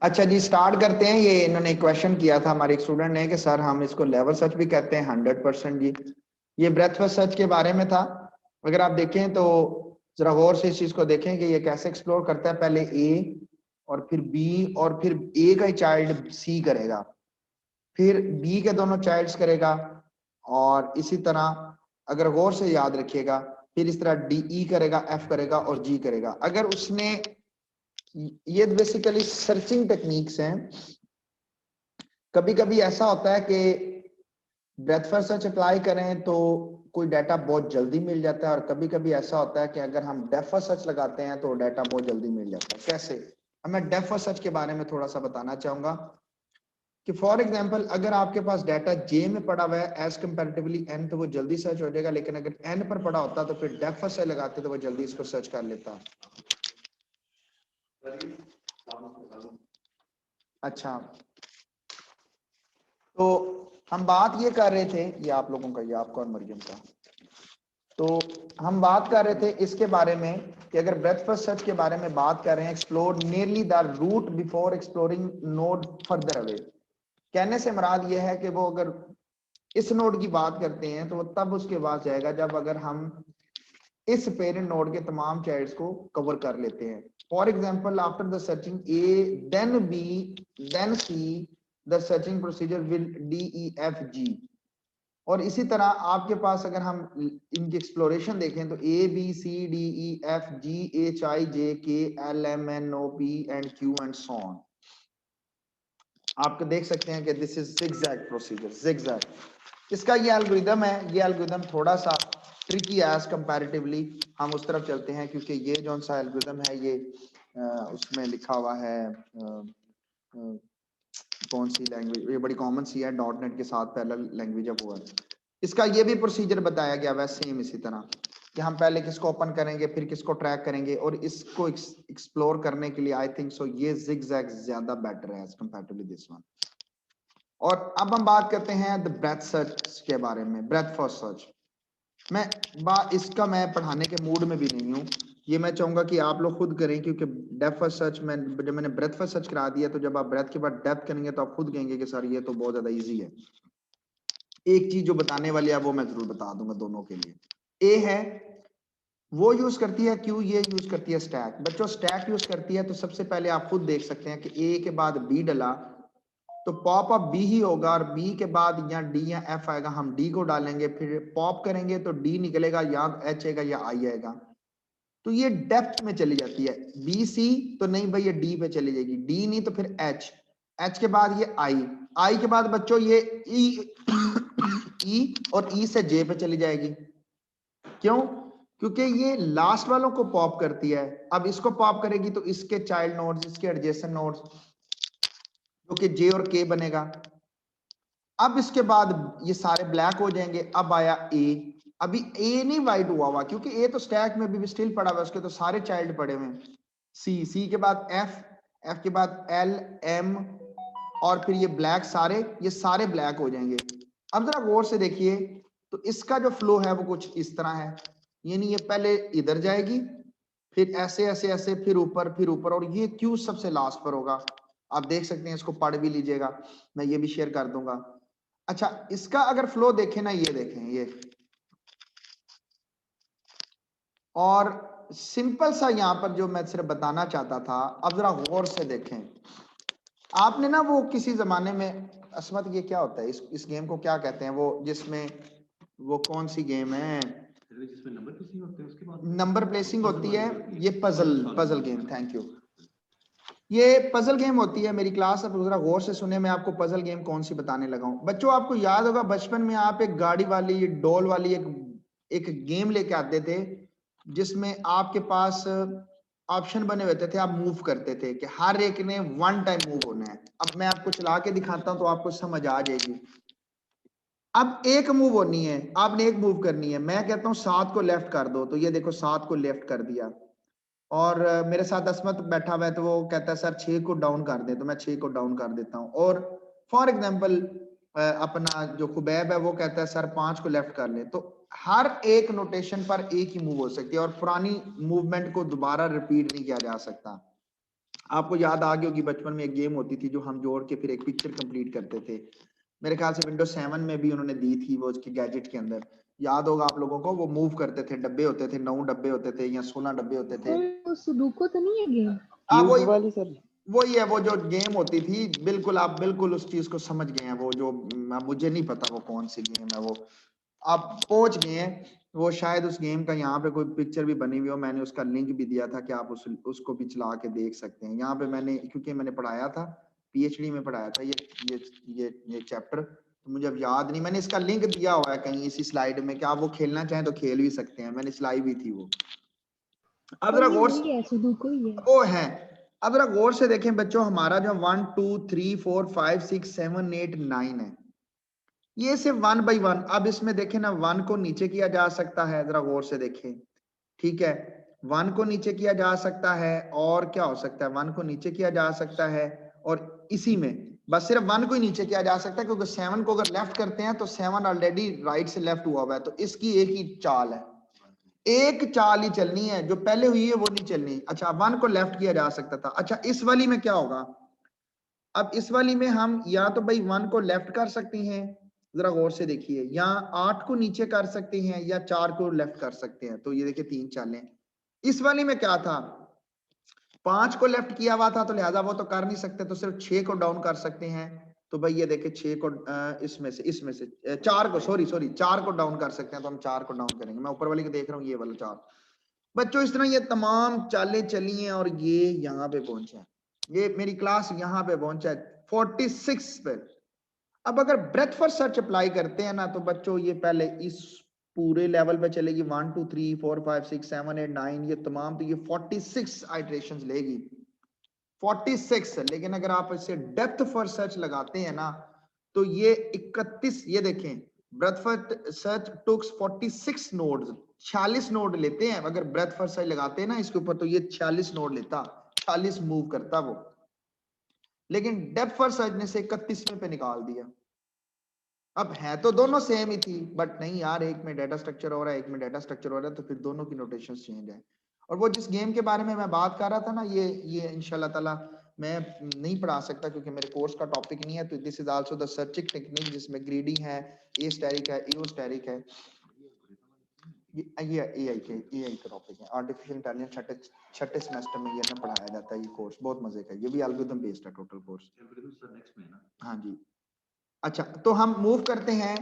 अच्छा जी, स्टार्ट करते हैं। ये इन्होंने क्वेश्चन किया था हमारे एक स्टूडेंट ने कि सर हम इसको लेवल सर्च भी कहते हैं। 100% जी, ये ब्रेथ फर्स्ट सर्च के बारे में था। अगर आप देखें तो जरा गौर से इस चीज को देखें कि ये कैसे एक्सप्लोर करता है। पहले ए और फिर बी और फिर ए का ही चाइल्ड सी करेगा, फिर बी के दोनों चाइल्ड्स करेगा, और इसी तरह अगर गौर से याद रखिएगा फिर इस तरह डी ई करेगा, एफ करेगा और जी करेगा। अगर उसने, ये बेसिकली सर्चिंग टेक्निक्स हैं। कभी कभी ऐसा होता है कि ब्रेथ फर्स्ट सर्च अप्लाई करें तो कोई डाटा बहुत जल्दी मिल जाता है, और कभी कभी ऐसा होता है कि अगर हम डेप्थ फर्स्ट सर्च लगाते हैं तो डाटा बहुत जल्दी मिल जाता है। कैसे? अब मैं डेप्थ फर्स्ट सर्च के बारे में थोड़ा सा बताना चाहूंगा कि फॉर एग्जांपल अगर आपके पास डाटा जे में पड़ा हुआ है एज कंपैरेटिवली एन, तो वो जल्दी सर्च हो जाएगा। लेकिन अगर एन पर पड़ा होता तो फिर डेप्थ फर्स्ट सर्च लगाते तो वो जल्दी इसको सर्च कर लेता। अच्छा, तो हम बात ये कर रहे थे, ये आप लोगों का, ये आपका और मरियम का, तो हम बात कर रहे थे इसके बारे में कि अगर ब्रेथ फर्स्ट सर्च के बारे में बात कर रहे हैं, explore nearly the root before exploring node further away. कहने से मुराद ये है कि वो अगर इस नोड की बात करते हैं तो वो तब उसके पास जाएगा जब अगर हम इस पेरेंट नोड के तमाम चाइल्ड्स को कवर कर लेते हैं। For example after the searching A then B then C, the searching procedure will D E F G. और इसी तरह आपके पास अगर हम इनकी एक्सप्लोरेशन देखें तो A B C D E F G H I J K L M N O P and Q and so on. आप देख सकते हैं कि this is zigzag procedure, zigzag इसका ये एल्गोरिदम है। ये एल्गोरिदम थोड़ा सा ट्रिकी है एज कंपैरेटिवली। हम उस तरफ चलते हैं क्योंकि ये जो सा एल्गोरिदम है ये उसमें लिखा हुआ है कौन सी लैंग्वेज, ये बड़ी कॉमन सी है, डॉट नेट के साथ पैरेलल लैंग्वेज अब हुआ है। इसका ये भी प्रोसीजर बताया गया वैसे सेम इसी तरह कि हम पहले किसको ओपन करेंगे फिर किसको ट्रैक करेंगे, और इसको एक्सप्लोर करने के लिए आई थिंक सो ये जिगजैग ज्यादा बेटर है एज कंपैरेटिवली दिस वन। और अब हम बात करते हैं द ब्रेथ सर्च के बारे में, ब्रेथ फर्स्ट सर्च। इसका मैं पढ़ाने के मूड में भी नहीं हूँ, ये मैं चाहूंगा कि आप लोग खुद करें, क्योंकि डेप्थ फर्स्ट सर्च में जब मैंने ब्रेथ फर्स्ट सर्च करा दिया तो जब आप ब्रेथ के बाद डेप्थ करेंगे तो आप खुद कहेंगे कि सर ये तो बहुत ज्यादा इजी है। एक चीज जो बताने वाली है वो मैं जरूर बता दूंगा दोनों के लिए। ए है वो यूज करती है क्यू, ये यूज करती है स्टैक। बच्चों स्टैक यूज करती है तो सबसे पहले आप खुद देख सकते हैं कि ए के बाद बी डला तो पॉप अप बी ही होगा, और बी के बाद या डी या एफ आएगा, हम डी को डालेंगे, फिर पॉप करेंगे तो डी निकलेगा, या एच आएगा या आई आएगा। तो ये डेप्थ में चली जाती है। बी सी तो नहीं भाई, ये डी पे चली जाएगी, डी नहीं तो फिर एच, एच के बाद ये आई, आई के बाद बच्चों ये ई ई और ई से जे पे चली जाएगी। क्यों? क्योंकि ये लास्ट वालों को पॉप करती है। अब इसको पॉप करेगी तो इसके चाइल्ड नोड्स, इसके एडजेसेंट नोड्स जो कि जे और के बनेगा। अब इसके बाद ये सारे ब्लैक हो जाएंगे। अब आया ए, अभी ए नहीं वाइट हुआ क्योंकि ए तो स्टैक में भी स्टिल पड़ा हुआ, उसके तो सारे चाइल्ड पड़े हुए हैं। सी, सी के बाद एफ, एफ के बाद एल एम, और फिर ये ब्लैक, ये सारे ब्लैक हो जाएंगे। अब जरा गौर से देखिए तो इसका जो फ्लो है वो कुछ इस तरह है, यानी ये पहले इधर जाएगी, फिर ऐसे ऐसे ऐसे, फिर ऊपर, और ये क्यू सबसे लास्ट पर होगा। आप देख सकते हैं, इसको पढ़ भी लीजिएगा, मैं ये भी शेयर कर दूंगा। अच्छा, इसका अगर फ्लो देखें ना, ये देखें ये, और सिंपल सा यहां पर जो मैं सिर्फ बताना चाहता था, अब जरा गौर से देखें। आपने ना वो किसी जमाने में, असमत ये क्या होता है, इस गेम को क्या कहते हैं, वो जिसमें वो कौन सी गेम है जिसमें नंबर प्लेसिंग होते हैं, उसके बाद नंबर प्लेसिंग होती है, ये पजल गेम, थैंक यू। ये पजल गेम होती है। मेरी क्लास अब जरा गौर से सुने, मैं आपको पजल गेम कौन सी बताने लगा हूं। बच्चों आपको याद होगा बचपन में आप एक गाड़ी वाली, डॉल वाली एक गेम लेके आते थे जिसमें आपके पास ऑप्शन बने हुए थे, आप मूव करते थे कि हर एक ने वन टाइम मूव होना है। अब मैं आपको चला के दिखाता हूं तो आपको समझ आ जाएगी। अब एक मूव होनी है, आपने एक मूव करनी है। मैं कहता हूं 7 को लेफ्ट कर दो, तो ये देखो 7 को लेफ्ट कर दिया। और मेरे साथ असमत बैठा हुआ है तो वो कहता है सर 6 को डाउन कर दे, तो मैं 6 को डाउन कर देता हूं। और फॉर एग्जांपल अपना जो खुबैब है वो कहता है सर 5 को लेफ्ट कर ले। तो हर एक नोटेशन पर एक ही मूव हो सकती है, और पुरानी मूवमेंट को दोबारा रिपीट नहीं किया जा सकता। आपको याद आ गई होगी बचपन में एक गेम होती थी जो हम जोड़ के फिर एक पिक्चर कंप्लीट करते थे, मेरे ख्याल से विंडोज 7 में भी उन्होंने दी थी वो उसके गैजेट के अंदर, याद होगा आप लोगों को, वो मूव करते थे, डब्बे होते थे, 9 डब्बे होते थे या 16 डब्बे होते थे। वो सुडोको तो नहीं है गेम? वही वाली सर, वही है वो जो गेम होती थी, बिल्कुल आप बिल्कुल उस चीज को समझ गए हैं, वो जो मुझे नहीं पता वो कौन सी गेम है, वो आप पहुंच गए हैं। वो शायद उस गेम का यहाँ पे कोई पिक्चर भी बनी हुई हो, मैंने उसका लिंक भी दिया था कि आप उसको भी चला के देख सकते हैं। यहाँ पे मैंने, क्योंकि मैंने पढ़ाया था, पीएचडी में पढ़ाया था ये चैप्टर, तो मुझे अब याद नहीं, मैंने इसका लिंक दिया हुआ है कहीं इसी स्लाइड में कि आप वो खेलना चाहें तो खेल भी सकते हैं, मैंने चलाई भी थी वो। अब जरा ये गौर वही है, सुडोको ही है। वो है। अब जरा गौर से देखें बच्चों, हमारा जो 1 2 3 4 5 6 7 8 9 है, ये सिर्फ 1 बाई 1। अब इसमें देखें ना, 1 को नीचे किया जा सकता है, जरा गौर से देखें, ठीक है, 1 को नीचे किया जा सकता है, और क्या हो सकता है, 1 को नीचे किया जा सकता है, और इसी में बस सिर्फ 1 को ही नीचे किया जा सकता है, क्योंकि 7 को अगर लेफ्ट करते हैं तो 7 ऑलरेडी राइट से लेफ्ट हुआ हुआ है, तो इसकी एक ही चाल है, एक चाल ही चलनी है, जो पहले हुई है वो नहीं चलनी। अच्छा, 1 को लेफ्ट किया जा सकता था। अच्छा, इस वाली में क्या होगा, अब इस वाली में हम या तो भाई 1 को लेफ्ट कर सकते हैं, जरा गौर से देखिए, या 8 को नीचे कर सकते हैं, या 4 को लेफ्ट कर सकते हैं, तो ये देखिए 3 चालें। इस वाली में क्या था, 5 को लेफ्ट किया हुआ था, तो लिहाजा वो तो कर नहीं सकते, तो सिर्फ 6 को डाउन कर सकते हैं, तो भाई ये देखिए 6 को इसमें से 4 को, सॉरी 4 को डाउन कर सकते हैं, तो हम 4 को डाउन करेंगे। मैं ऊपर वाली को देख रहा हूँ, ये वाला 4। बच्चों इस तरह ये तमाम चालें चली हैं और ये यहाँ पे पहुंचे हैं, ये मेरी क्लास यहाँ पे पहुंचा है 46 पे। अब अगर ब्रेथ फर्स्ट सर्च अप्लाई करते हैं ना, तो बच्चों ये पहले इस पूरे लेवल पे चलेगी, 1 2 3 4 5 6 7 8 9, ये तमाम, तो ये 46 आइटरेशंस लेगी, 46। लेकिन अगर आप इसे डेप्थ फर्स्ट सर्च लगाते हैं ना, तो ये 31, ये देखें, breath first search takes 46 nodes, 46 node लेते हैं, अगर ब्रेथ फर्स्ट सर्च लगाते हैं ना इसके ऊपर, तो ये 46 नोड लेता, 46 मूव करता वो, लेकिन डेप्थ फर्स्ट सर्च ने से 31वें पे निकाल दिया। अब है तो दोनों सेम ही थी, बट नहीं यार, एक में डाटा स्ट्रक्चर हो रहा है, एक में डाटा स्ट्रक्चर हो रहा है, तो फिर दोनों की नोटेशन चेंज है। और वो जिस गेम के बारे में मैं बात कर रहा था ना, ये इंशाल्लाह ताला मैं नहीं पढ़ा सकता क्योंकि मेरे कोर्स का टॉपिक नहीं है, तो this is also the searching technique, जिसमें ग्रीडिंग है, एस्टेरिक है, एओस्टेरिक है, ये एआई का टॉपिक है, आर्टिफिशियल इंटेलिजेंस छठे सेमेस्टर में ये ना पढ़ाया जाता है, ये कोर्स बहुत मजे का है, ये भी एल्गोरिथम बेस्ड है टोटल कोर्स। हाँ जी। अच्छा, तो हम मूव करते हैं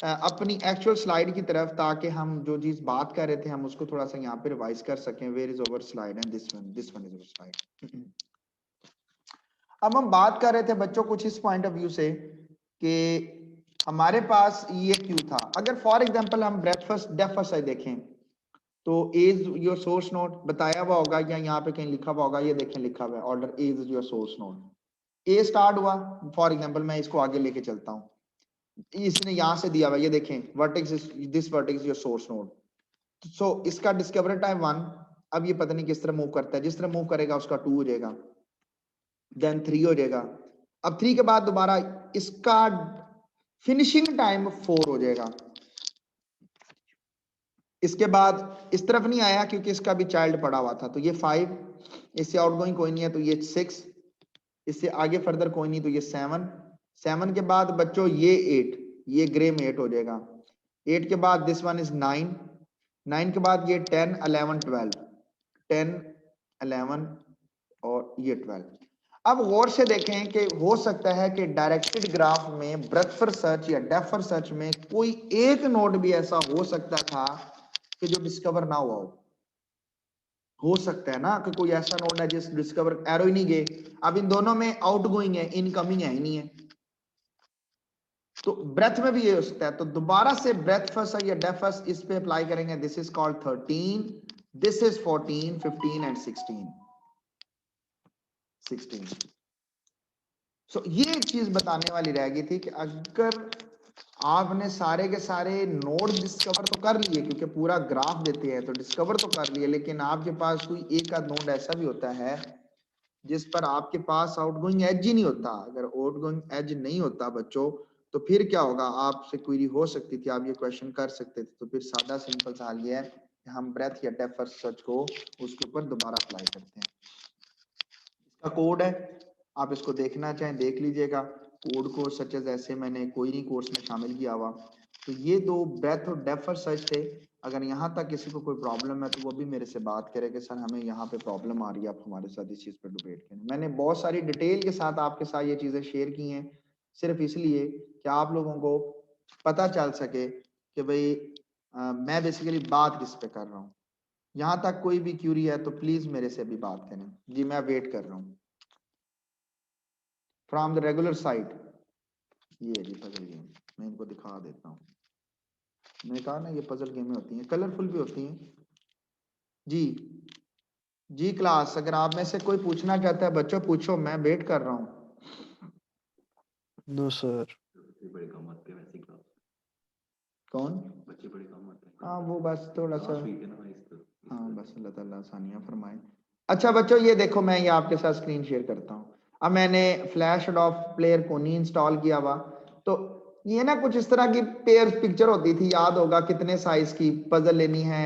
अपनी एक्चुअल स्लाइड की तरफ, ताकि हम जो चीज बात कर रहे थे हम उसको थोड़ा सा यहाँ पे रिवाइज कर सकें। Where is over slide, and this one is over slide. अब हम बात कर रहे थे बच्चों कुछ इस पॉइंट ऑफ व्यू से कि हमारे पास ये क्यों था। अगर फॉर एग्जांपल हम ब्रेथ फर्स्ट डेप्थ फर्स्ट देखें, तो एज योर सोर्स नोड बताया हुआ होगा, या यहाँ पे कहीं लिखा हुआ होगा, ये देखें लिखा हुआ है, order as your source node, A start हुआ, फॉर एग्जांपल मैं इसको आगे लेके चलता हूँ, इसने यहां से दिया हुआ, ये देखें vertex, this vertex your source node, so इसका डिस्कवर टाइम 1। अब ये पता नहीं किस तरह मूव करता है, जिस तरह मूव करेगा उसका 2 हो जाएगा, देन 3 हो जाएगा, अब 3 के बाद दोबारा इसका फिनिशिंग टाइम 4 हो जाएगा। इसके बाद इस तरफ नहीं आया क्योंकि इसका भी चाइल्ड पड़ा हुआ था, तो ये 5, इससे आउटगोइंग कोई नहीं है, तो ये 6, इससे आगे फर्दर कोई नहीं, तो ये 7 के बाद बच्चों ये 8, ये ग्रे में 8 हो जाएगा, 8 के बाद दिस वन इज 9 के बाद ये 10 11 12, 10 11 और ये 12। अब गौर से देखें कि हो सकता है कि डायरेक्टेड ग्राफ में ब्रेथ फर्स्ट सर्च या डेप्थ फर्स्ट सर्च में कोई एक नोड भी ऐसा हो सकता था कि जो डिस्कवर ना हुआ हो सकता है ना कि कोई ऐसा नोड है जिस डिस्कवर एरो ही नहीं गए। अब इन दोनों में आउटगोइंग है, इनकमिंग है ही नहीं है, तो ब्रेथ में भी ये हो सकता है। तो दोबारा से ब्रेथ फर्स्ट या डेप्थ फर्स्ट इस पे अप्लाई करेंगे, this is called 13, this is 14 15 and 16। सो ये एक चीज बताने वाली रह गई थी कि अगर आपने सारे के सारे नोड डिस्कवर तो कर लिए, क्योंकि पूरा ग्राफ देते हैं तो डिस्कवर तो कर लिए, लेकिन आपके पास कोई एक आध नोड ऐसा भी होता है जिस पर आपके पास आउटगोइंग एज ही नहीं होता। अगर आउटगोइंग एज नहीं होता बच्चों, तो फिर क्या होगा, आपसे क्वेरी हो सकती थी, आप ये क्वेश्चन कर सकते थे। तो फिर सादा सिंपल सा हाल ये है कि हम ब्रेथ या डेप्थ फर्स्ट सर्च को उसके ऊपर दोबारा अप्लाई करते हैं। कोड है, आप इसको देखना चाहें देख लीजिएगा। कोड को सच एज ऐसे मैंने कोई नहीं कोर्स में शामिल किया हुआ। तो ये दो ब्रेथ और डेप्थ फर्स्ट सर्च थे। अगर यहाँ तक किसी को कोई प्रॉब्लम है तो वो भी मेरे से बात करे कि सर हमें यहाँ पे प्रॉब्लम आ रही है, आप हमारे साथ इस चीज़ पे डिबेट करें। मैंने बहुत सारी डिटेल के साथ आपके साथ ये चीज़ें शेयर की हैं, सिर्फ इसलिए कि आप लोगों को पता चल सके कि भाई मैं बेसिकली बात किस पे कर रहा हूँ। यहाँ तक कोई भी क्यूरी है तो प्लीज मेरे से भी बात करें जी, मैं वेट कर रहा हूँ। फ्रॉम द रेगुलर साइट, ये जी पजल गेम, मैं इनको दिखा देता हूँ। मैंने कहा ना ये पजल गेमें होती हैं, कलरफुल भी होती हैं जी। जी क्लास, अगर आप में से कोई पूछना चाहता है बच्चों पूछो, मैं वेट कर रहा हूँ। No sir. बड़े काम आते हैं वैसे क्लास, कौन? बच्चे बड़े काम आते हैं। हाँ वो बस थोड़ा सा, वीक है ना इस हाँ बस अल्लाह ताला आसानियां फरमाए। अच्छा बच्चों ये देखो, मैं ये आपके साथ स्क्रीन शेयर करता हूँ। अब मैंने फ्लैश एडोब प्लेयर को नहीं इंस्टॉल किया हुआ, तो ये ना कुछ इस तरह की पेयर पिक्चर होती थी, याद होगा कितने साइज की पजल लेनी है,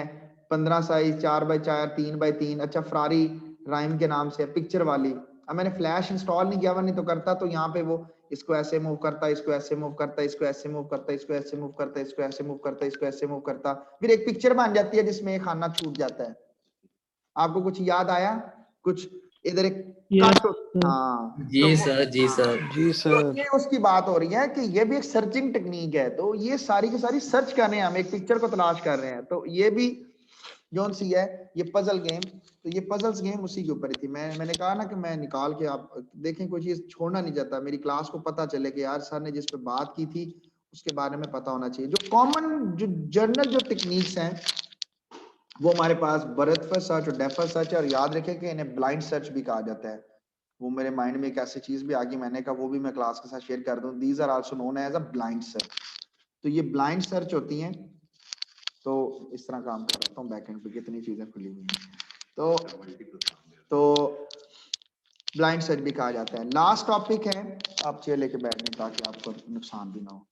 15 साइज, 4x4, 3x3। अच्छा फरारी राइम के नाम से पिक्चर वाली। अब मैंने फ्लैश इंस्टॉल नहीं किया हुआ, नहीं तो करता तो यहाँ पे वो इसको ऐसे मूव करता, इसको ऐसे मूव करता, इसको ऐसे मूव करता, इसको ऐसे मूव करता, इसको ऐसे मूव करता, इसको ऐसे मूव करता, फिर एक पिक्चर बन जाती है जिसमें एक खाना छूट जाता है। आपको कुछ याद आया? कुछ इधर एक कट, हाँ तो जी सर, जी सर। जी तो सर। ये उसकी बात हो रही है कि ये भी एक सर्चिंग टेक्निक है। तो ये सारी की सारी सर्च कर रहे हैं, हम एक पिक्चर को तलाश कर रहे हैं। तो ये भी जोन सी है ये पजल गेम, तो ये पजल्स गेम उसी के ऊपर ही थी। मैंने कहा ना कि मैं निकाल के आप देखें, कोई चीज छोड़ना नहीं चाहता, मेरी क्लास को पता चले कि यार सर ने जिस पे बात की थी उसके बारे में पता होना चाहिए। जो कॉमन जो जर्नल जो टेक्निक्स हैं वो हमारे पास ब्रेथ फर्स्ट सर्च और डेप्थ फर्स्ट सर्च है। और याद रखें कि इन्हें ब्लाइंड सर्च भी कहा जाता है। वो मेरे माइंड में एक ऐसी चीज भी आ गई, मैंने कहा वो भी मैं क्लास के साथ शेयर कर दूं। These are also known as a blind search. तो ये ब्लाइंड सर्च होती हैं। तो इस तरह काम कर रहा हूँ बैकएंड पे, कितनी चीजें खुली हुई हैं। तो ब्लाइंड सर्च भी कहा जाता है। लास्ट टॉपिक है, आप चेयर लेके बैठ जाएं ताकि आपको नुकसान भी ना हो।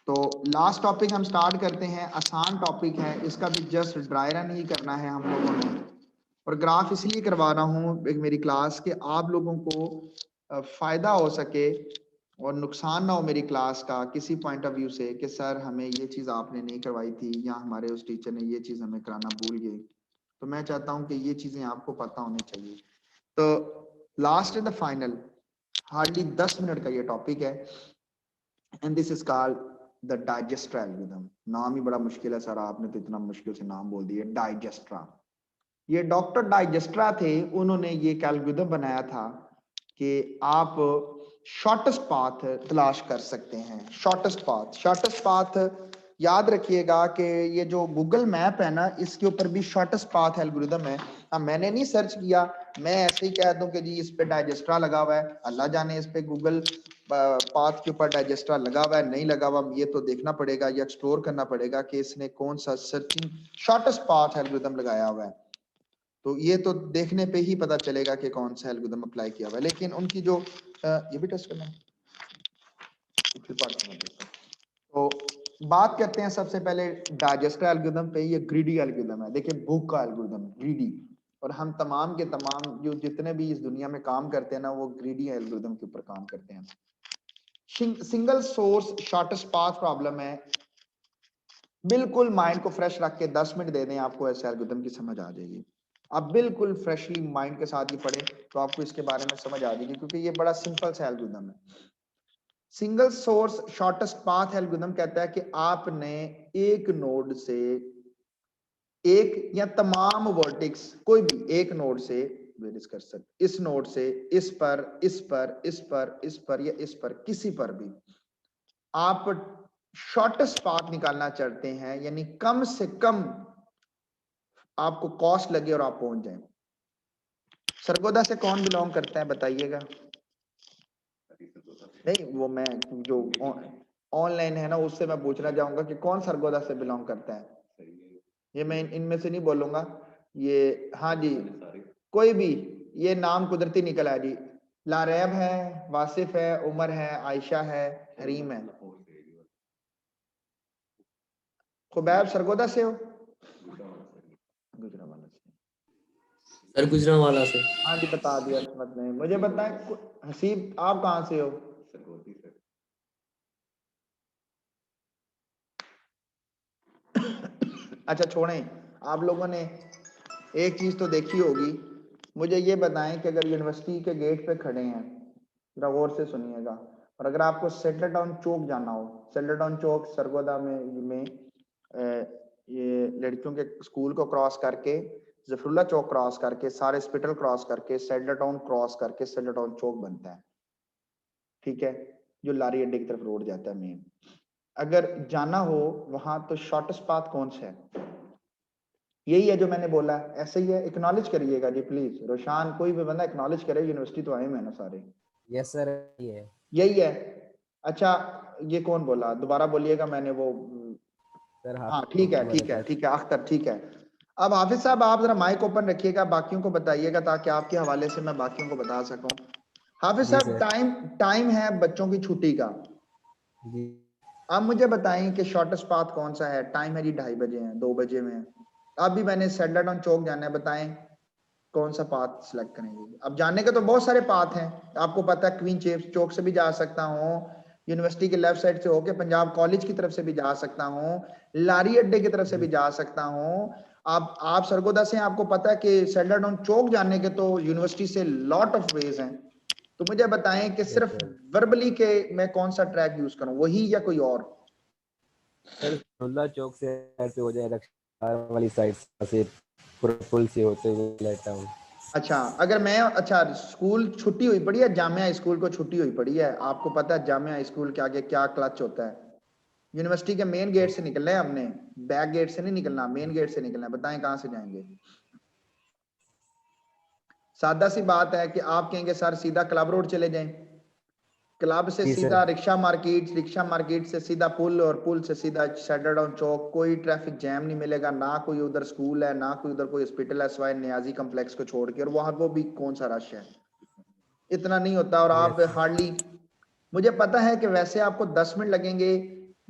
तो लास्ट टॉपिक हम स्टार्ट करते हैं, आसान टॉपिक है, इसका भी जस्ट ड्राई रन ही करना है हम लोगों ने। और ग्राफ इसलिए करवा रहा हूँ एक मेरी क्लास के आप लोगों को फायदा हो सके और नुकसान ना हो मेरी क्लास का किसी पॉइंट ऑफ व्यू से कि सर हमें ये चीज आपने नहीं करवाई थी या हमारे उस टीचर ने ये चीज हमें कराना भूल गए। तो मैं चाहता हूं कि ये चीजें आपको पता होनी चाहिए। तो last and the final, hardly 10 minute का ये टॉपिक है, and this is called the Dijkstra algorithm. नाम ही बड़ा मुश्किल है सर, आपने तो इतना मुश्किल से नाम बोल दिया, डाइजेस्ट्रा। ये डॉक्टर डाइजेस्ट्रा थे, उन्होंने ये एल्गोरिथम बनाया था कि आप शॉर्टेस्ट पाथ तलाश कर सकते हैं। शॉर्टेस्ट पाथ याद रखिएगा कि ये जो गूगल मैप है ना, इसके ऊपर भी शॉर्टेस्ट पाथ एल्गोरिथम है। अब मैंने नहीं सर्च किया, मैं ऐसे ही कह दूं कि जी इस पे डाइजेस्ट्रा लगा हुआ है, अल्लाह जाने इस पे गूगल पाथ के ऊपर डाइजेस्ट्रा लगा हुआ है नहीं लगा हुआ, ये तो देखना पड़ेगा या एक्सप्लोर करना पड़ेगा कि इसने कौन सा सर्चिंग शॉर्टेस्ट पाथ एल्गोरिथम लगाया हुआ है। तो ये तो देखने पे ही पता चलेगा कि कौन सा एल्गोरिथम अप्लाई किया हुआ है। लेकिन उनकी जो ये भी टेस्ट करना है। तो बात करते हैं सबसे पहले डाइजेस्टर एल्गोरिथम पे। ये ग्रीडी एल्गोरिथम है, देखिए भूख का एल्गोरिथम ग्रीडी। और हम तमाम के तमाम जो जितने भी इस दुनिया में काम करते हैं ना, वो ग्रीडी एल्गोरिथम के ऊपर काम करते हैं। Single source shortest path problem है। बिल्कुल माइंड को फ्रेश रख के 10 मिनट दे दें, आपको ऐसे एल्गोरिथम की समझ आ जाएगी। आप बिल्कुल फ्रेशली माइंड के साथ ही पढ़े तो आपको इसके बारे में समझ आ जाएगी, क्योंकि ये बड़ा सिंपल सा एल्गोरिथम है। Single source shortest path algorithm कहता है कि आपने एक नोड से एक या तमाम वर्टेक्स कोई भी एक नोड से कर सकते, इस नोड से इस पर इस पर इस पर इस पर या इस पर किसी पर भी आप शॉर्टेस्ट पाथ निकालना चाहते हैं, यानी कम से कम आपको कॉस्ट लगे और आप पहुंच जाएं। सरगोदा से कौन बिलोंग करता है बताइएगा? नहीं वो मैं जो ऑनलाइन है ना उससे मैं पूछना चाहूंगा कि कौन सरगोदा से बिलोंग करता है। ये मैं इनमें से नहीं बोलूंगा ये, हाँ जी कोई भी, ये नाम कुदरती निकल आया जी। लारैब है, वासिफ है, उमर है, आयशा है, हरीम है। खुबैब सरगोदा से हो? गुजरावाला से। सर गुजरांवाला से। हाँ जी बता दिया असमत ने। मुझे बताएं हसीब आप कहाँ से हो? सरगोधी सर। अच्छा छोड़ें, आप लोगों ने एक चीज तो देखी होगी। मुझे ये बताएं कि अगर यूनिवर्सिटी के गेट पे खड़े हैं, जरा गौर से सुनिएगा, और अगर आपको सेटल टाउन चौक जाना हो, सेटल टाउन चौक सरगोदा में ये लड़कियों के स्कूल को क्रॉस करके, जफरुल्ला चौक क्रॉस करके, सारे हॉस्पिटल क्रॉस करके, सेटल टाउन क्रॉस करके सेटल टाउन चौक बनता है, ठीक है, जो लारी अड्डे की तरफ रोड जाता है मेन। अगर जाना हो वहां तो शॉर्टेस्ट पाथ कौन सा है? यही है जो मैंने बोला, ऐसे ही है। एक्नॉलेज करिएगा जी प्लीज, रोशान कोई भी बंदा एक्नॉलेज करे, यूनिवर्सिटी तो आए हुए हैं ना सारे। यस सर ये यही है। अच्छा ये कौन बोला, दोबारा बोलिएगा, मैंने वो सर हाँ ठीक है ठीक है ठीक है अख्तर ठीक है। अब हाफिज साहब आप जरा माइक ओपन रखिएगा, बाकियों को बताइएगा ताकि आपके हवाले से मैं बाकियों को बता सकूं। हाफिज जी साहब सर। टाइम है बच्चों की छुट्टी का, जी आप मुझे बताएं कि शॉर्टेस्ट पाथ कौन सा है? टाइम है जी 2:30 बजे है, 2 बजे में है। अब भी मैंने सेटल टाउन चौक जाना है, बताएं कौन सा पाथ सिलेक्ट करेंगे? अब जानने के तो बहुत सारे पाथ हैं, आपको पता है क्वीन चौक से भी जा सकता हूँ, यूनिवर्सिटी के लेफ्ट साइड से होके पंजाब कॉलेज की तरफ से भी जा सकता हूँ, लारी अड्डे की तरफ से भी जा सकता हूँ। आप सरगोदा से हैं, आपको पता है कि सेटल टाउन चौक जाने के तो यूनिवर्सिटी से लॉट ऑफ वेज हैं। तो मुझे बताएं कि सिर्फ वर्बली के मैं कौन सा ट्रैक यूज करूं, वही या कोई और? सर नुल्ला चौक से ऐसे हो जाए रक्षा वाली साइड से पूरा पुल से होते हुए लेता हूँ। अच्छा अगर मैं, अच्छा स्कूल छुट्टी हुई पड़ी है, जामिया स्कूल को छुट्टी हुई पड़ी है, आपको पता है जामिया स्कूल के आगे क्या क्लच होता है? यूनिवर्सिटी के मेन गेट से निकलना है हमने, बैक गेट से नहीं निकलना, मेन गेट से निकलना है। बताएं कहां से जाएंगे? सादा सी बात है कि आप कहेंगे सर सीधा क्लब रोड चले जाएं, क्लब से जी सीधा sir. Rickshaw market, rickshaw market से सीधा पुल, और पुल से सीधा सेटल डाउन चौक। कोई ट्रैफिक जैम नहीं मिलेगा, ना कोई उधर स्कूल है, ना कोई उधर कोई हॉस्पिटल है, सिवाय नियाजी कम्प्लेक्स को छोड़ के, और वहां वो भी कौन सा रश है, इतना नहीं होता। और आप यस हार्डली, मुझे पता है कि वैसे आपको 10 मिनट लगेंगे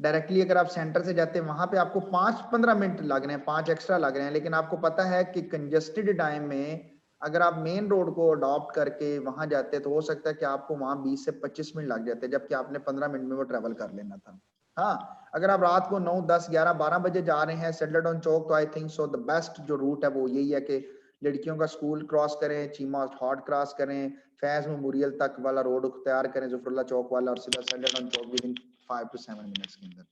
डायरेक्टली, अगर आप सेंटर से जाते हैं वहां पे आपको 5-15 मिनट लग रहे हैं, 5 एक्स्ट्रा लग रहे हैं, लेकिन आपको पता है कि कंजेस्टेड टाइम में अगर आप मेन रोड को अडॉप्ट करके वहां जाते तो हो सकता है कि आपको वहां 20 से 25 मिनट लग जाते, जबकि आपने 15 मिनट में वो ट्रेवल कर लेना था। हाँ अगर आप रात को 9, 10, 11, 12 बजे जा रहे हैं सेटल डाउन चौक, तो I think so the best जो रूट है वो यही है कि लड़कियों का स्कूल क्रॉस करें, चीमा हॉट क्रॉस करें, फैज मेमोरियल तक वाला रोड तैयार करें, जफरुल्ला चौक वाला, और सीधा settle down Chowk with in 5 to 7 minutes के अंदर।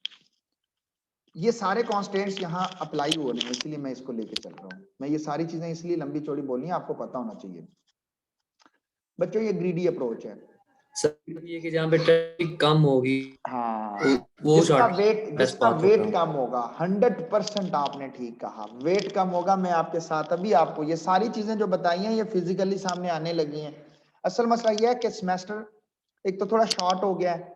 ये सारे कॉन्स्टेंट्स यहाँ अप्लाई हो रहे हैं, इसलिए मैं इसको लेके चल रहा हूँ। मैं ये सारी चीजें इसलिए लंबी चौड़ी बोलनी है, आपको पता होना चाहिए। बच्चों ये ग्रीडी अप्रोच है। सर ये कि जहाँ पे ट्रैफिक कम होगी हाँ वो जिसका शॉर्ट वेट बेस्ट पाथ होगा। कम होगा, 100% आपने ठीक कहा, वेट कम होगा। मैं आपके साथ अभी आपको ये सारी चीजें जो बताई हैं ये फिजिकली सामने आने लगी हैं। असल मसला ये है कि सेमेस्टर एक तो थोड़ा शॉर्ट हो गया है,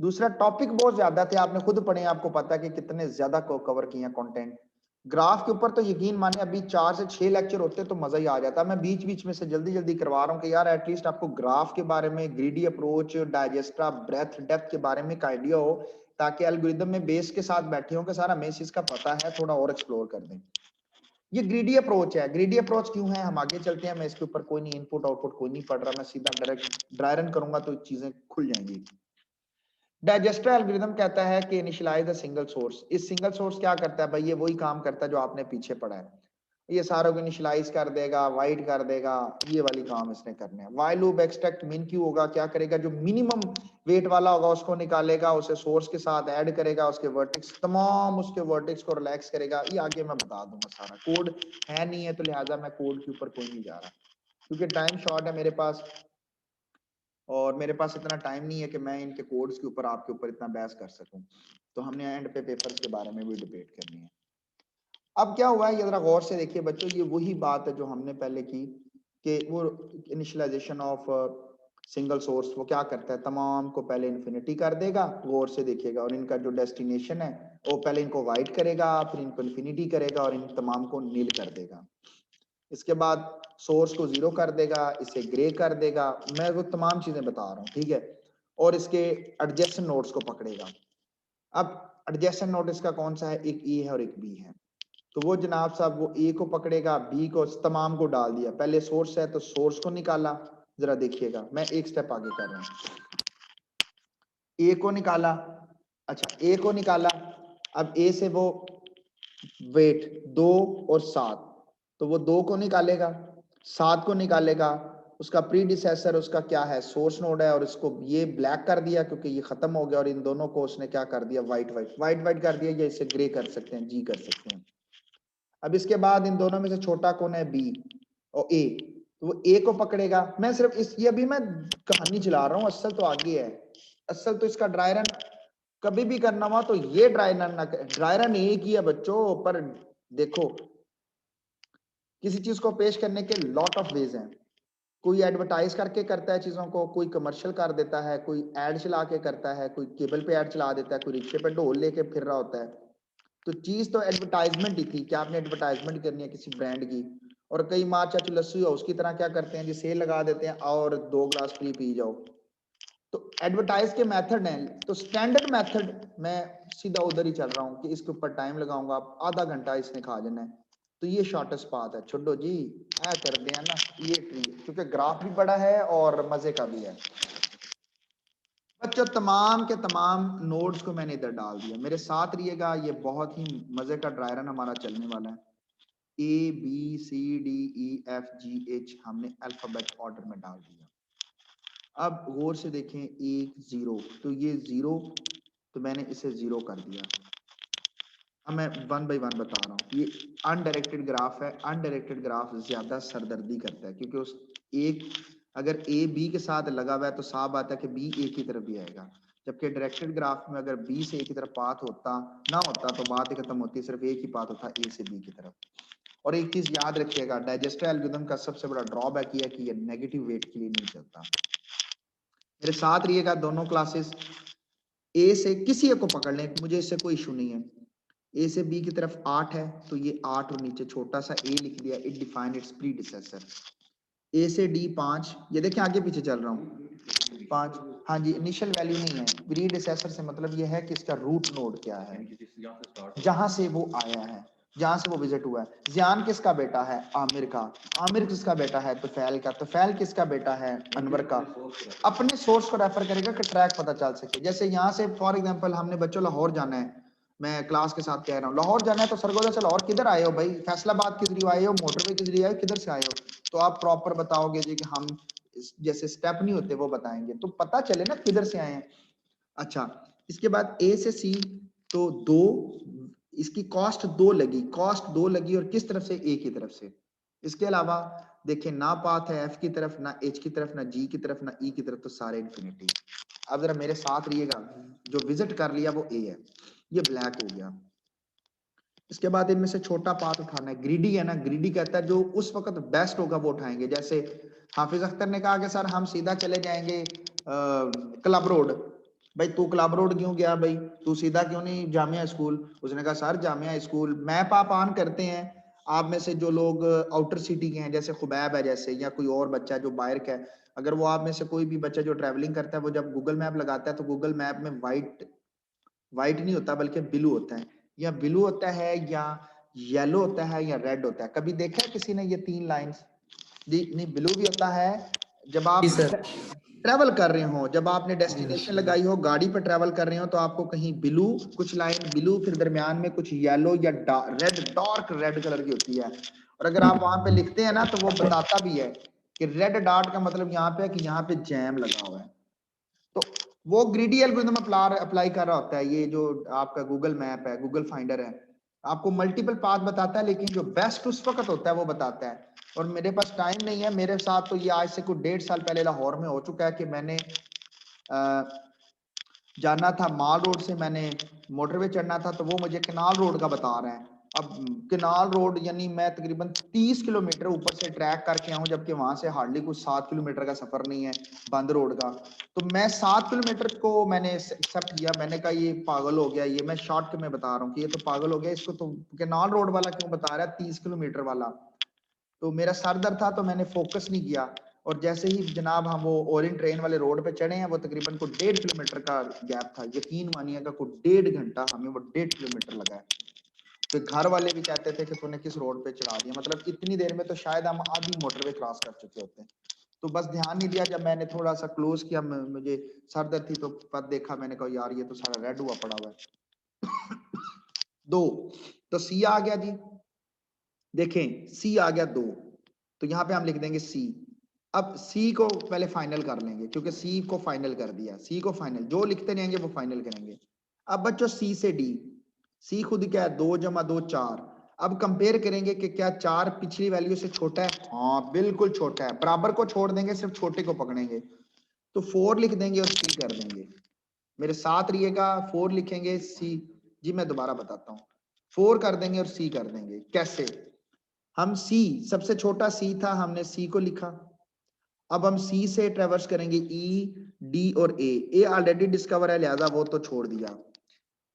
दूसरा टॉपिक बहुत ज्यादा थे, आपने खुद पढ़े, आपको पता है कि कितने ज्यादा कवर किए हैं कंटेंट। ग्राफ के ऊपर तो यकीन माने अभी 4 से 6 लेक्चर होते तो मजा ही आ जाता। मैं बीच बीच में से जल्दी जल्दी करवा रहा हूँ कि यार एटलीस्ट आपको ग्राफ के बारे में, ग्रीडी अप्रोच, डाइजेस्ट्रा, ब्रेथ, डेप्थ के बारे में एक आइडिया हो, ताकि एल्गोरिदम में बेस के साथ बैठे हो कि सारा हमें इस चीज का पता है, थोड़ा और एक्सप्लोर कर दें। ये ग्रीडी अप्रोच है। ग्रीडी अप्रोच क्यों है, हम आगे चलते हैं। मैं इसके ऊपर कोई नहीं इनपुट आउटपुट कोई नहीं पढ़ रहा, मैं सीधा डायरेक्ट ड्राई रन करूंगा तो चीजें खुल जाएंगी। डाइजेस्टर एल्गोरिथम कहता है कि इनिशियलाइज द सिंगल सोर्स। इस सिंगल सोर्स क्या करता है भाई, ये वही काम करता है जो आपने पीछे पढ़ा है, ये सारों को इनिशियलाइज कर देगा, वाइड कर देगा, ये वाली काम इसने करने हैं। While loop extract mean Q होगा, क्या करेगा, जो मिनिमम वेट वाला होगा उसको निकालेगा, उसे सोर्स के साथ ऐड करेगा, उसके वर्टेक्स तमाम उसके वर्टेक्स को रिलैक्स करेगा। ये आगे मैं बता दूंगा, सारा कोड है नहीं है तो लिहाजा मैं कोड के ऊपर कोई नहीं जा रहा, क्योंकि टाइम शॉर्ट है मेरे पास, और मेरे पास इतना टाइम नहीं है कि मैं इनके कोड्स के ऊपर आपके ऊपर इतना बहस कर सकूं। तो हमने एंड पे पेपर्स के बारे में भी डिबेट करनी है। अब क्या हुआ है ये जरा गौर से देखिए बच्चों, ये वही बात है जो हमने पहले की कि वो इनिशियलाइजेशन ऑफ सिंगल सोर्स वो क्या करता है, तमाम को पहले इन्फिनिटी कर देगा, गौर से देखिएगा, और इनका जो डेस्टिनेशन है वो पहले इनको वाइड करेगा, फिर इनको इन्फिनिटी करेगा, और इन तमाम को नील कर देगा। इसके बाद सोर्स को 0 कर देगा, इसे ग्रे कर देगा, मैं वो तमाम चीजें बता रहा हूँ, ठीक है। और इसके एडजेसेंट नोड्स को पकड़ेगा। अब एडजेसेंट नोड इसका कौन सा है, एक ई है और एक बी है। तो वो जनाब साहब वो ए को पकड़ेगा, बी को, तमाम को डाल दिया। पहले सोर्स है तो सोर्स को निकाला, जरा देखिएगा मैं एक स्टेप आगे कर रहा हूं। ए को निकाला, अच्छा ए को निकाला, अब ए से वो वेट 2 और 7, तो वो 2 को निकालेगा, 7 को निकालेगा, उसका प्रीडिसेसर उसका क्या है, सोर्स नोड है, और इसको ये ब्लैक कर दिया क्योंकि ये खत्म हो गया, और इन दोनों को उसने क्या कर दिया, वाइट कर दिया, या इसे ग्रे कर सकते हैं, जी कर सकते हैं। अब इसके बाद इन दोनों में से छोटा कौन है, बी और ए, तो वो ए को पकड़ेगा। मैं सिर्फ इस, ये अभी मैं कहानी चला रहा हूँ, असल तो आगे है। असल तो इसका ड्राई रन कभी भी करना हुआ तो ये ड्राई रन एक ही है बच्चों, पर देखो किसी चीज को पेश करने के लॉट ऑफ वेज हैं। कोई एडवर्टाइज करके करता है चीजों को, कोई कमर्शियल कर देता है, कोई एड चला के करता है, कोई केबल पे एड चला देता है, कोई रिक्शे पे ढोल लेके फिर रहा होता है। तो चीज तो एडवर्टाइजमेंट ही थी कि आपने एडवर्टाइजमेंट करनी है किसी ब्रांड की। और कई माँ चाचू लस्सी हाउस की तरह क्या करते हैं जी, सेल लगा देते हैं और 2 ग्लास फ्री पी जाओ। तो एडवर्टाइज के मेथड हैं, तो स्टैंडर्ड मेथड मैं सीधा उधर ही चल रहा हूँ कि इसके ऊपर टाइम लगाऊंगा, आधा घंटा इसने खा जाना है, तो ये शॉर्टेस्ट पाथ है। छोड़ो जी, ऐ कर दिया ना ये ट्री, क्योंकि ग्राफ भी बड़ा है और मजे का भी है। बच्चों तमाम के तमाम नोड्स को मैंने इधर डाल दिया, मेरे साथ रहिएगा, ये बहुत ही मजे का ड्राई रन हमारा चलने वाला है। A B C D E F G H हमने अल्फाबेट ऑर्डर में डाल दिया। अब गौर से देखें, 1 0, तो ये 0, तो मैंने इसे 0 कर दिया। अब मैं 1 बाय 1 बता रहा हूँ। ये अनडायरेक्टेड ग्राफ है, अनडायरेक्टेड ग्राफ ज्यादा सरदर्दी करता है, क्योंकि उस एक अगर ए बी के साथ लगा हुआ है तो साफ बात है कि बी ए की तरफ भी आएगा, जबकि डायरेक्टेड ग्राफ में अगर बी से ए की तरफ पाथ होता ना होता तो बात ही खत्म होती, सिर्फ एक ही पाथ होता ए से बी की तरफ। और एक चीज याद रखिएगा, डाइजेस्टर एल्गोरिथम का सबसे बड़ा ड्रॉबैक ये है कि ये नेगेटिव वेट के लिए नहीं चलता। मेरे साथ रहिएगा दोनों क्लासेस। ए से किसी एक को पकड़ लें, मुझे इससे कोई इशू नहीं है। ए से बी की तरफ 8 है, तो ये 8 और नीचे छोटा सा ए लिख दिया, इट डिफाइन इट्स प्रीडिसेसर। ए से डी 5, ये देखें आगे पीछे चल रहा हूँ, 5, हाँ जी, इनिशियल वैल्यू नहीं है। प्रीडिसेसर से मतलब ये है कि इसका रूट नोड क्या है, जहां से वो आया है, जहां से वो विजिट हुआ है। जियान किसका बेटा है, आमिर का। आमिर किसका बेटा है, तुफैल का। तुफैल किसका बेटा है, अनवर का। अपने सोर्स को रेफर करेगा कि ट्रैक पता चल सके। जैसे यहाँ से फॉर एग्जांपल हमने बच्चों लाहौर जाना है, मैं क्लास के साथ कह रहा हूँ लाहौर जाना है, तो सरगोजा से लाहौर किधर आए हो भाई, फैसलाबाद के जरिए आए हो, मोटरवे के जरिए आए हो, किधर से आए हो, तो आप प्रॉपर बताओगे जी कि हम जैसे स्टेप नहीं होते वो बताएंगे, तो पता चले ना किधर से आए हैं। अच्छा, इसके बाद ए से सी, तो 2, इसकी कॉस्ट 2 लगी, और किस तरफ से, ए की तरफ से। इसके अलावा देखें ना पाथ है एफ की तरफ, ना एच की तरफ, ना जी की तरफ, ना ई की तरफ, तो सारे इन्फिनिटी। अब जरा मेरे साथ रहिएगा, जो विजिट कर लिया वो ए है, ये ब्लैक हो गया। इसके बाद इनमें से छोटा पाथ उठाना है, ग्रीडी है ना, ग्रीडी कहता है जो उस वक्त बेस्ट होगा वो उठाएंगे। जैसे हाफिज अख्तर ने कहा कि सर हम सीधा चले जाएंगे क्लब रोड। भाई तू क्लब रोड क्यों गया भाई, तू सीधा क्यों नहीं जामिया स्कूल। उसने कहा सर जामिया स्कूल, मैप आप ऑन करते हैं, आप में से जो लोग आउटर सिटी के हैं, जैसे खुबैब है जैसे, या कोई और बच्चा जो बाहर का है, अगर वो आप में से कोई भी बच्चा जो ट्रैवलिंग करता है, वो जब गूगल मैप लगाता है तो गूगल मैप में वाइट नहीं होता बल्कि ब्लू होता है, या ब्लू होता है, या येलो होता है, या रेड होता है। कभी देखा है किसी ने ये 3 लाइंस? नहीं, ब्लू भी होता है जब आप जी सर। ट्रेवल कर रहे हो, जब आपने डेस्टिनेशन लगाई हो, गाड़ी पर ट्रेवल कर रहे हो, तो आपको कहीं ब्लू, कुछ लाइन ब्लू, फिर दरमियान में कुछ येलो या रेड, डार्क रेड कलर की होती है। और अगर आप वहां पे लिखते हैं ना तो वो बताता भी है कि रेड डॉट का मतलब यहाँ पे कि यहाँ पे जैम लगा हुआ है। तो वो ग्रीडी एल्गोरिथम अप्लाई कर रहा होता है। ये जो आपका गूगल मैप है, गूगल फाइंडर है, आपको मल्टीपल पाथ बताता है, लेकिन जो बेस्ट उस वक्त होता है वो बताता है। और मेरे पास टाइम नहीं है, मेरे साथ तो ये आज से कुछ 1.5 साल पहले लाहौर में हो चुका है कि मैंने जाना था माल रोड से, मैंने मोटरवे चढ़ना था, तो वो मुझे कनाल रोड का बता रहे हैं। अब कनाल रोड यानी मैं तकरीबन 30 किलोमीटर ऊपर से ट्रैक करके आऊं, जबकि वहां से हार्डली कुछ 7 किलोमीटर का सफर नहीं है बंद रोड का। तो मैं 7 किलोमीटर को मैंने एक्सेप्ट किया, मैंने कहा ये पागल हो गया, ये मैं शॉर्ट में बता रहा हूँ कि ये तो पागल हो गया, इसको तो कनाल रोड वाला क्यों बता रहा है 30 किलोमीटर वाला। तो मेरा सर दर्द था तो मैंने फोकस नहीं किया, और जैसे ही जनाब हम वो ओरिएंट ट्रेन वाले रोड पे चढ़े हैं, वो तकरीबन को 1.5 किलोमीटर का गैप था, यकीन मानिएगा को 1.5 घंटा हमें वो 1.5 किलोमीटर लगा है। तो घर वाले भी कहते थे कि तूने किस रोड पे चढ़ा दिया, मतलब इतनी देर में तो शायद हम आधी मोटरवे क्रॉस कर चुके होते हैं। तो बस ध्यान नहीं दिया, जब मैंने थोड़ा सा क्लोज किया मुझे सर दर्द थी, तो पद देखा मैंने कहा यार ये तो सारा रेड हुआ पड़ा हुआ है। 2 तो सी आ गया जी, देखें सी आ गया 2, तो यहाँ पे हम लिख देंगे सी। अब सी को पहले फाइनल कर लेंगे क्योंकि सी को फाइनल कर दिया, सी को फाइनल जो लिखते रहेंगे वो फाइनल करेंगे। अब बच्चों सी से डी, सी खुद क्या है 2 + 2 4। अब कंपेयर करेंगे कि क्या 4 पिछली वैल्यू से छोटा है, हाँ बिल्कुल छोटा है, बराबर को छोड़ देंगे, सिर्फ छोटे को पकड़ेंगे, तो 4 लिख देंगे और सी कर देंगे। मेरे साथ रहिएगा, 4 लिखेंगे सी, जी मैं दोबारा बताता हूँ, 4 कर देंगे और सी कर देंगे। कैसे? हम सी, सबसे छोटा सी था, हमने सी को लिखा, अब हम सी से ट्रेवर्स करेंगे ई, डी और ए ऑलरेडी डिस्कवर है लिहाजा वो तो छोड़ दिया,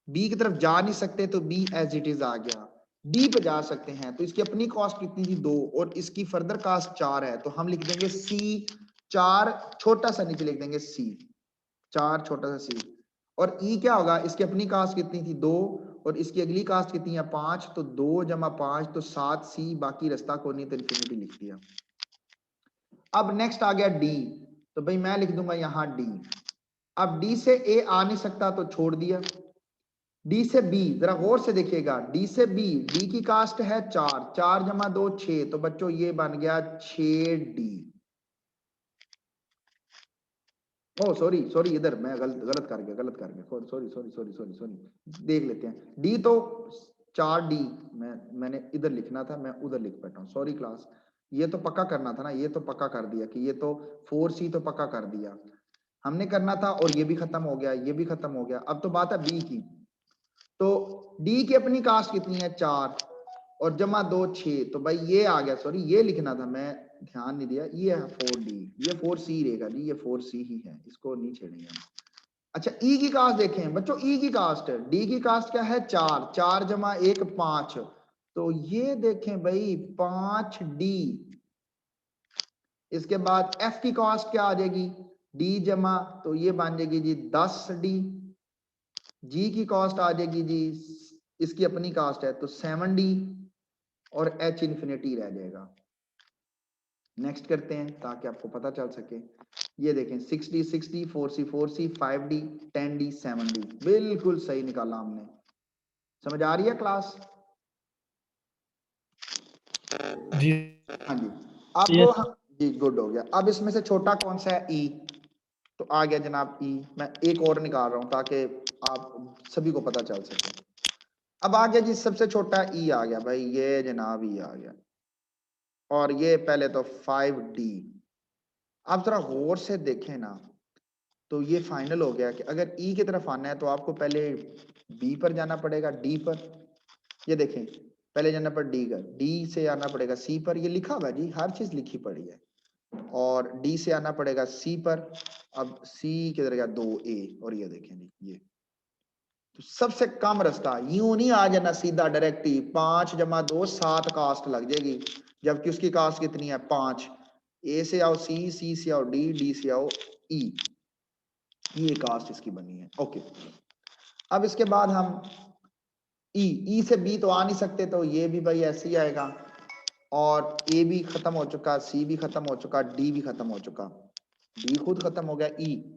बी की तरफ जा नहीं सकते तो बी एज इट इज आ गया, डी पे जा सकते हैं तो इसकी अपनी कॉस्ट कितनी थी 2 और इसकी फर्दर कॉस्ट 4 है, तो हम लिख देंगे सी 4 छोटा सा नीचे लिख देंगे सी 4 छोटा सा सी, और ई क्या होगा, इसकी अपनी कॉस्ट कितनी थी 2 और इसकी अगली कॉस्ट कितनी है 5, तो 2 + 5 तो 7 सी, बाकी रास्ता को नहीं तो इन्फिनिटी लिख दिया। अब नेक्स्ट आ गया डी, तो भाई मैं लिख दूंगा यहां डी। अब डी से ए आ नहीं सकता तो छोड़ दिया, डी से बी जरा गौर से देखिएगा, डी से बी, डी की कास्ट है 4, 4 + 2 6, तो बच्चों ये बन गया 6D। ओ सॉरी सॉरी, इधर मैं गलत कर गया, सॉरी, देख लेते हैं। डी तो 4D, मैंने इधर लिखना था, मैं उधर लिख बैठा हूँ, सॉरी क्लास, ये तो पक्का करना था ना, ये तो पक्का कर दिया कि ये तो 4C तो पक्का कर दिया हमने करना था, और ये भी खत्म हो गया, ये भी खत्म हो गया। अब तो बात है बी की, तो डी की अपनी कास्ट कितनी है 4 और + 2 6, तो भाई ये आ गया, सॉरी ये लिखना था, मैं ध्यान नहीं दिया, ये है 4D, ये 4C रहेगा जी, ये 4C ही है, इसको नहीं छेड़ेंगे हम। अच्छा ई की कास्ट देखें बच्चों, ई की कास्ट, डी की कास्ट क्या है 4, 4 + 1 5, तो ये देखें भाई 5D। इसके बाद एफ की कास्ट क्या आ जाएगी, डी जमा, तो ये बन जाएगी जी 10D। जी की कॉस्ट आ जाएगी जी, इसकी अपनी कास्ट है तो 7D, और एच इन्फिनिटी रह जाएगा। नेक्स्ट करते हैं ताकि आपको पता चल सके, ये देखें 6D 6D 4C 4C 5D 10D 7D, बिल्कुल सही निकाला हमने। समझ आ रही है क्लास? जी हाँ जी। अब जी गुड हो गया। अब इसमें से छोटा कौन सा है, ई, तो आ गया जनाब ई। मैं एक और निकाल रहा हूं ताकि आप सभी को पता चल सके। अब आ गया जी सबसे छोटा ई आ गया भाई, ये जनाब ई आ गया, और ये पहले तो 5D। आप जरा गौर से देखें ना, तो ये फाइनल हो गया कि अगर ई की तरफ आना है तो आपको पहले बी पर जाना पड़ेगा, डी पर, ये देखें पहले जाना पर डी का, डी से आना पड़ेगा सी पर, ये लिखा हुआ जी, हर चीज लिखी पड़ी है, और डी से आना पड़ेगा सी पर, अब सी किधर गया 2A, और ये देखें जी ये तो सबसे कम रास्ता, यूं नहीं आ जाना सीधा डायरेक्ट ही, 5 + 2 7 कास्ट लग जाएगी, जबकि उसकी कास्ट कितनी है 5। ए से आओ सी, सी से आओ डी, डी से आओ ई, ये कास्ट इसकी बनी है। ओके, अब इसके बाद हम ई से बी तो आ नहीं सकते, तो ये भी भाई ऐसे ही आएगा, और ए भी खत्म हो चुका, सी भी खत्म हो चुका, डी भी खत्म हो चुका, डी खुद खत्म हो गया, ई।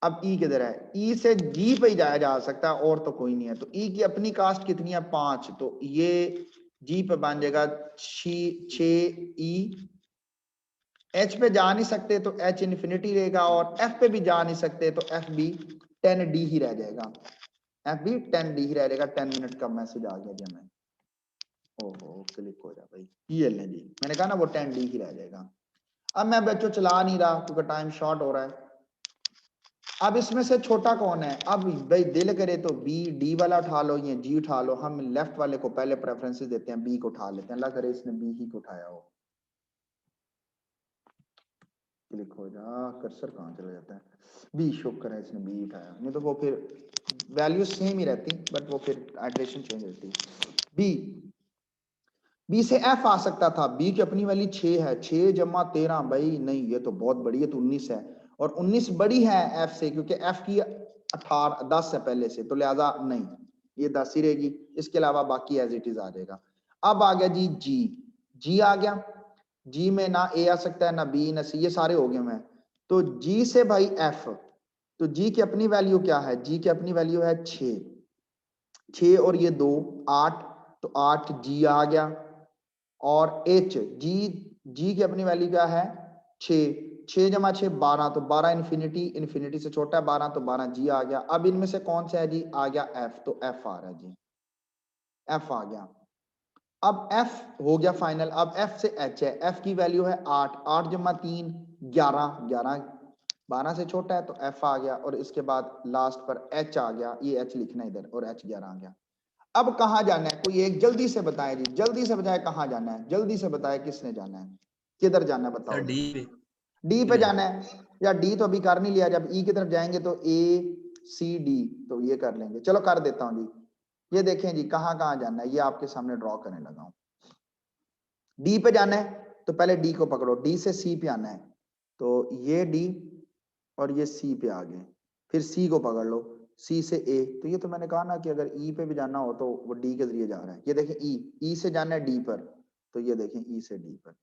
अब ई किधर है, ई से जी पे ही जाया जा सकता है, और तो कोई नहीं है, तो ई की अपनी कास्ट कितनी है 5, तो ये जी पे बन जाएगा 6E। एच पे जा नहीं सकते तो एच इन्फिनिटी रहेगा, और एफ पे भी जा नहीं सकते तो एफ भी 10D ही रह जाएगा, एफ भी 10D ही रह जाएगा। 10 मिनट का मैसेज आ गया जी हमें, ओहो क्लिक हो जा भाई, ये लें जी, मैंने कहा ना वो 10D ही रह जाएगा। अब मैं बच्चों चला नहीं रहा क्योंकि टाइम शॉर्ट हो रहा है। अब इसमें से छोटा कौन है, अब भाई दिल करे तो बी, डी वाला उठा लो, ये जी उठा लो, हम लेफ्ट वाले को पहले प्रेफरेंसेस देते हैं, बी को उठा लेते हैं, अल्लाह करे इसने बी ही को उठाया हो। क्लिक हो जा, कर्सर कहाँ चला जाता है, बी, शुक्र है इसने बी उठाया, नहीं तो वो फिर वैल्यू सेम ही रहती, बट वो फिर एड्रेशन चेंज रहती। बी से एफ आ सकता था, बी की अपनी वैल्यू 6 है, 6 + 13, भाई नहीं ये तो बहुत बड़ी है, तो 19 है, और 19 बड़ी है एफ से, क्योंकि एफ की 18 10 है पहले से, तो लिहाजा नहीं। ये 10 ही रहेगी, इसके अलावा बाकी एज इट इज आ जाएगा। अब आ गया जी जी आ गया, जी में ना ए आ सकता है ना बी ना सी, ये सारे हो गए मैं। तो जी से भाई एफ, तो जी की अपनी वैल्यू क्या है, जी की अपनी वैल्यू है 6 और ये 2 8, तो 8 जी आ गया। और एच जी की अपनी वैल्यू क्या है 6 जमा 6 12, तो 12 इन्फिनिटी से छोटा है 12, तो 12 जी आ गया। अब इनमें से कौन सा है जी, आ गया एफ, तो एफ आ रहा है जी, एफ आ गया। अब एफ हो गया फाइनल। अब एफ से एच है, एफ की वैल्यू है 8 जमा 3 11 12 से छोटा है, तो एफ आ गया। और इसके बाद लास्ट पर एच आ गया, ये एच लिखना इधर, और एच 11 आ गया। अब कहाँ जाना है, कोई एक जल्दी से बताए जी, जल्दी से बताए कहाँ जाना है, जल्दी से बताए किसने जाना है, किधर जाना है बताओ। डी पे जाना है, या डी तो अभी कर नहीं लिया, जब ई की तरफ जाएंगे तो ए सी डी, तो ये कर लेंगे। चलो कर देता हूं जी, ये देखें जी कहाँ कहाँ जाना है, ये आपके सामने ड्रॉ करने लगा हूं। डी पे जाना है तो पहले डी को पकड़ो, डी से सी पे आना है, तो ये डी और ये सी पे आ गए, फिर सी को पकड़ लो, सी से ए, तो ये तो मैंने कहा ना कि अगर ई पे भी जाना हो तो वो डी के जरिए जा रहा है। ये देखें ई से जाना है डी पर, तो ये देखें ई से डी पर।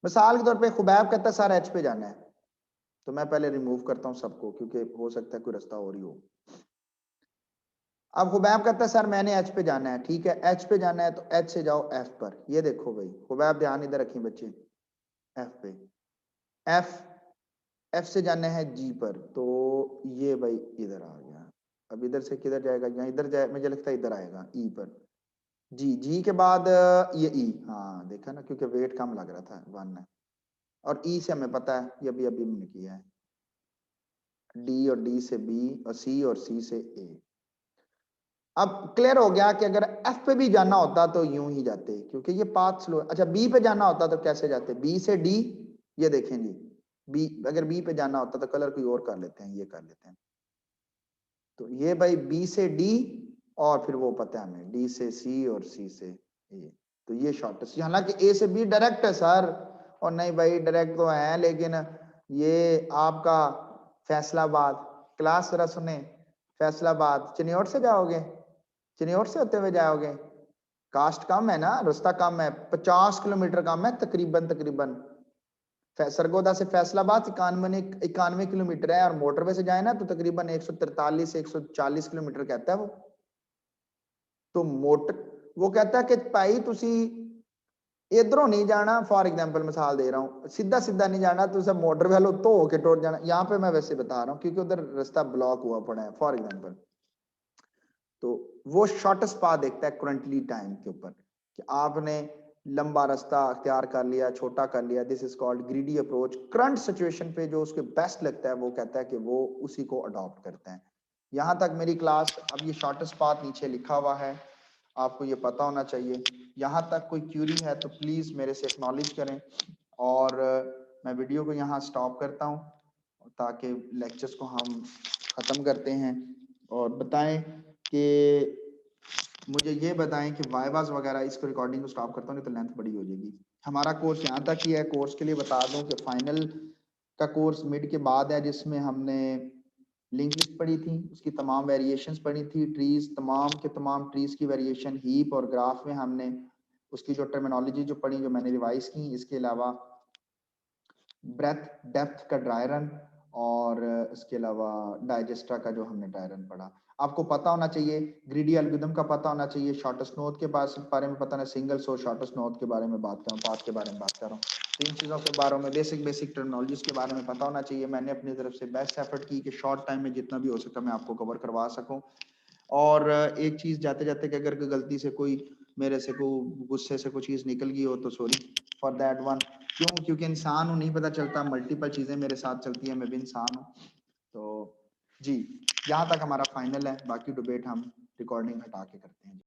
मिसाल के तौर पे खुबैब कहता है सर एच पे जाना है, तो मैं पहले रिमूव करता हूं सबको, क्योंकि हो सकता है कोई रास्ता और ही हो। अब खुबैब कहता है सर मैंने एच पे जाना है, ठीक है एच पे जाना है तो एच से जाओ एफ पर। ये देखो भाई खुबैब ध्यान इधर रखिए बच्चे, एफ पे, एफ से जाना है जी पर, तो ये भाई इधर आ गया। अब इधर से किधर जाएगा, यहाँ इधर जाए, मुझे लगता है इधर आएगा ई पर, जी के बाद ये ई, हाँ देखा ना, क्योंकि वेट कम लग रहा था 1 है। और ई से हमें पता है, ये अभी मैंने किया है, डी और डी से बी और सी से ए। अब क्लियर हो गया कि अगर एफ पे भी जाना होता तो यूं ही जाते, क्योंकि ये पाथ स्लो है। अच्छा बी पे जाना होता तो कैसे जाते, बी से डी, ये देखें जी बी, अगर बी पे जाना होता तो कलर कोई और कर लेते हैं, ये कर लेते हैं, तो ये भाई बी से डी, और फिर वो पता है हमें डी से सी और सी से ए, तो ये शॉर्टेस्ट। हालांकि ए से बी डायरेक्ट है सर, और नहीं भाई डायरेक्ट तो है, लेकिन ये आपका फैसलाबाद, क्लास जरा सुने, फैसलाबाद चिन्योट से जाओगे, चिन्योट से होते हुए जाओगे, कास्ट कम है ना, रास्ता कम है, 50 किलोमीटर कम है तकरीबन सरगोदा से फैसलाबाद 91 किलोमीटर है, और मोटरवे से जाए ना तो तकरीबन 143 से 140 किलोमीटर कहता है वो। तो वो कहता है कि भाई तुसी इधरों नहीं जाना, फॉर एग्जांपल मिसाल दे रहा हूँ, सीधा नहीं जाना, तुझे मोटरवे वालों तो होके टोट जाना। यहाँ पे मैं वैसे बता रहा हूँ क्योंकि उधर रास्ता ब्लॉक हुआ पड़ा है फॉर एग्जांपल, तो वो शॉर्टेस्ट पाथ देखता है करंटली टाइम के ऊपर, कि आपने लंबा रास्ता अख्तियार कर लिया, छोटा कर लिया, this is called greedy approach. Current situation पे जो उसके बेस्ट लगता है वो कहता है कि वो उसी को अडॉप्ट करते हैं। यहां तक मेरी क्लास। अब ये शॉर्टेस्ट पाथ नीचे लिखा हुआ है, आपको ये पता होना चाहिए। यहाँ तक कोई क्यूरी है तो प्लीज मेरे से एक्नॉलेज करें, और मैं वीडियो को यहाँ स्टॉप करता हूँ ताकि लेक्चर्स को हम खत्म करते हैं। और बताएं कि मुझे ये बताएं कि वाइवास वगैरह, इसको रिकॉर्डिंग को स्टॉप करता हूँ नहीं तो लेंथ बड़ी हो जाएगी। हमारा कोर्स यहाँ तक ही है। कोर्स के लिए बता दूं कि फाइनल का कोर्स मिड के बाद है, जिसमें हमने लिंक लिस्ट पढ़ी थी, उसकी तमाम वेरिएशंस पढ़ी थी, ट्रीज तमाम के तमाम ट्रीज की वेरिएशन, हीप और ग्राफ में हमने उसकी जो टर्मिनोलॉजी जो पढ़ी, जो मैंने रिवाइज की। इसके अलावा ब्रेथ डेप्थ का ड्राई रन, और इसके अलावा डाइजेस्ट्रा का जो हमने ड्राई रन पढ़ा। आपको पता होना चाहिए, ग्रीडी एल्गोरिथम का पता होना चाहिए, शॉर्टेस्ट नोड के बारे में पता ना, सिंगल सोर्स शॉर्टेस्ट नोड के बारे में बात कर रहा हूँ, पाथ के बारे में बात कर रहा हूँ। तो इन चीज़ों के बारे में बेसिक टर्मिनोलॉजीज के बारे में पता होना चाहिए। मैंने अपनी तरफ से बेस्ट एफर्ट की कि शॉर्ट टाइम में जितना भी हो सकता मैं आपको कवर करवा सकूँ। और एक चीज़ जाते जाते कि अगर कोई गलती से कोई मेरे से कोई गुस्से से कोई चीज़ निकल गई हो तो सॉरी फॉर दैट वन। क्यों? क्योंकि इंसान हूँ, नहीं पता चलता, मल्टीपल चीज़ें मेरे साथ चलती हैं, मैं भी इंसान हूँ। तो जी यहाँ तक हमारा फाइनल है, बाकी डिबेट हम रिकॉर्डिंग हटा के करते हैं।